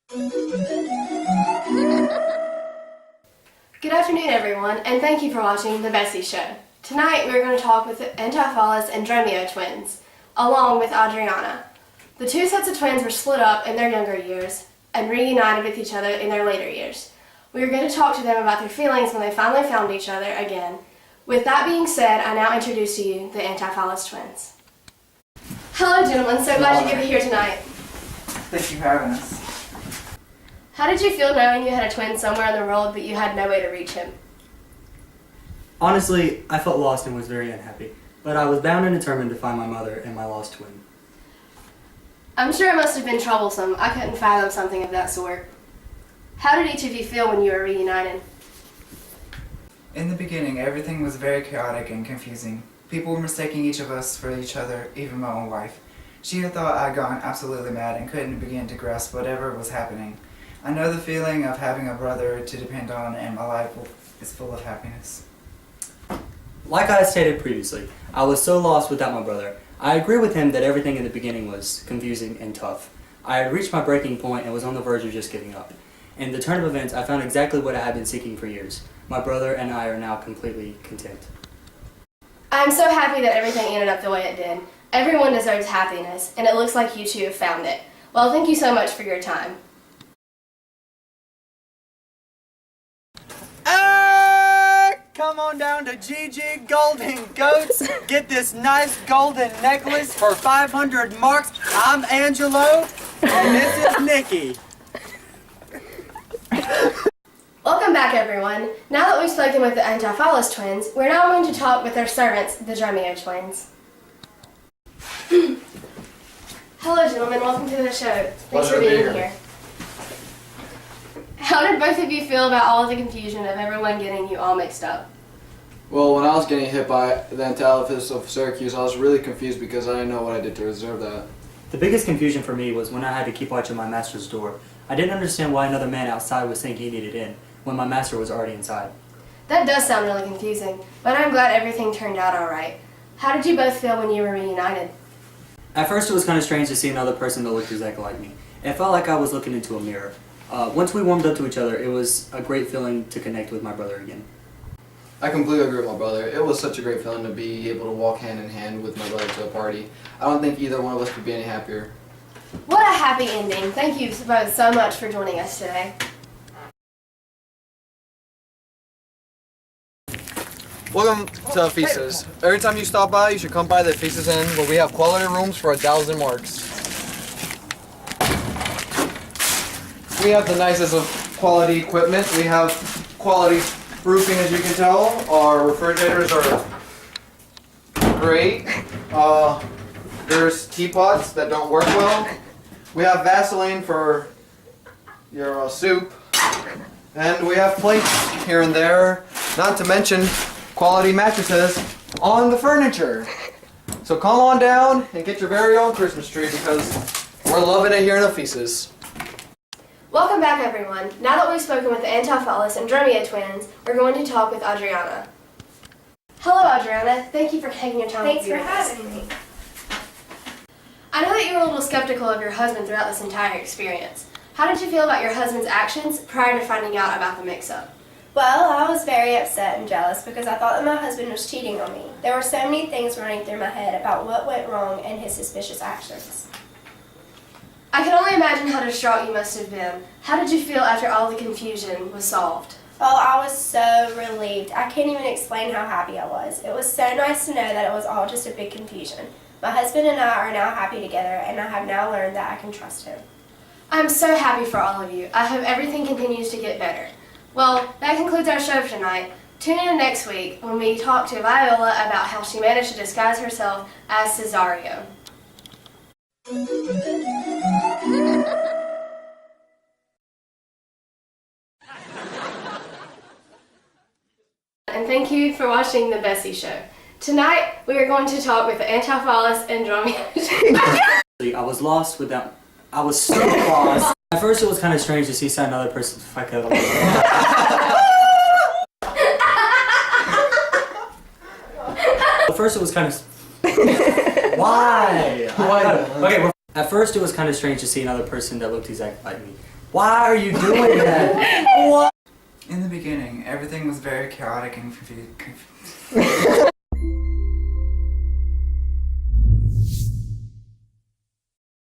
Good afternoon, everyone, and thank you for watching The Bessie Show. Tonight, we're going to talk with the Antiphalis and Dromio twins, along with Adriana. The two sets of twins were split up in their younger years and reunited with each other in their later years. We are going to talk to them about their feelings when they finally found each other again. With that being said, I now introduce to you the Antiphalis twins. Hello, gentlemen. So glad you could be here tonight. Thank you for having us. How did you feel knowing you had a twin somewhere in the world, but you had no way to reach him? Honestly, I felt lost and was very unhappy, but I was bound and determined to find my mother and my lost twin. I'm sure it must have been troublesome. I couldn't fathom something of that sort. How did each of you feel when you were reunited? In the beginning, everything was very chaotic and confusing. People were mistaking each of us for each other, even my own wife. She had thought I'd gone absolutely mad and couldn't begin to grasp whatever was happening. I know the feeling of having a brother to depend on, and my life is full of happiness. Like I stated previously, I was so lost without my brother. I agree with him that everything in the beginning was confusing and tough. I had reached my breaking point and was on the verge of just giving up. In the turn of events, I found exactly what I had been seeking for years. My brother and I are now completely content. I'm so happy that everything ended up the way it did. Everyone deserves happiness, and it looks like you two have found it. Well, thank you so much for your time. Come on down to GG Golden Goats. Get this nice golden necklace for 500 marks. I'm Angelo, and this is Nikki. Welcome back, everyone. Now that we've spoken with the Antiphalis twins, we're now going to talk with their servants, the Dromio twins. Hello, gentlemen. Welcome to the show. Thanks for being here. How did both of you feel about all of the confusion of everyone getting you all mixed up? Well, when I was getting hit by the Antiphalis of Syracuse, I was really confused because I didn't know what I did to deserve that. The biggest confusion for me was when I had to keep watching my master's door. I didn't understand why another man outside was saying he needed in, when my master was already inside. That does sound really confusing, but I'm glad everything turned out all right. How did you both feel when you were reunited? At first it was kind of strange to see another person that looked exactly like me. It felt like I was looking into a mirror. Once we warmed up to each other, it was a great feeling to connect with my brother again. I completely agree with my brother. It was such a great feeling to be able to walk hand in hand with my brother to a party. I don't think either one of us could be any happier. What a happy ending. Thank you both so much for joining us today. Welcome to Ephesus. Every time you stop by, you should come by the Ephesus Inn where we have quality rooms for 1,000 marks. We have the nicest of quality equipment. We have quality roofing, as you can tell. Our refrigerators are great. There's teapots that don't work well. We have Vaseline for your soup. And we have plates here and there. Not to mention quality mattresses on the furniture. So come on down and get your very own Christmas tree because we're loving it here in Ephesus. Welcome back, everyone. Now that we've spoken with the Antiphalis and Dromio twins, we're going to talk with Adriana. Hello, Adriana. Thank you for taking your time to be with us. Thanks for having me. I know that you were a little skeptical of your husband throughout this entire experience. How did you feel about your husband's actions prior to finding out about the mix-up? Well, I was very upset and jealous because I thought that my husband was cheating on me. There were so many things running through my head about what went wrong and his suspicious actions. I can only imagine how distraught you must have been. How did you feel after all the confusion was solved? Oh, I was so relieved. I can't even explain how happy I was. It was so nice to know that it was all just a big confusion. My husband and I are now happy together, and I have now learned that I can trust him. I'm so happy for all of you. I hope everything continues to get better. Well, that concludes our show for tonight. Tune in next week when we talk to Viola about how she managed to disguise herself as Cesario. And thank you for watching The Bessie Show. Tonight, we are going to talk with the Antiphalis and Dromio. I was lost without... I was so lost. At first it was kind of strange to see another person... If I could... At first it was kind of... Why? Why? Okay, at first it was kind of strange to see another person that looked exactly like me. Why are you doing that? What? In the beginning, everything was very chaotic and confusing.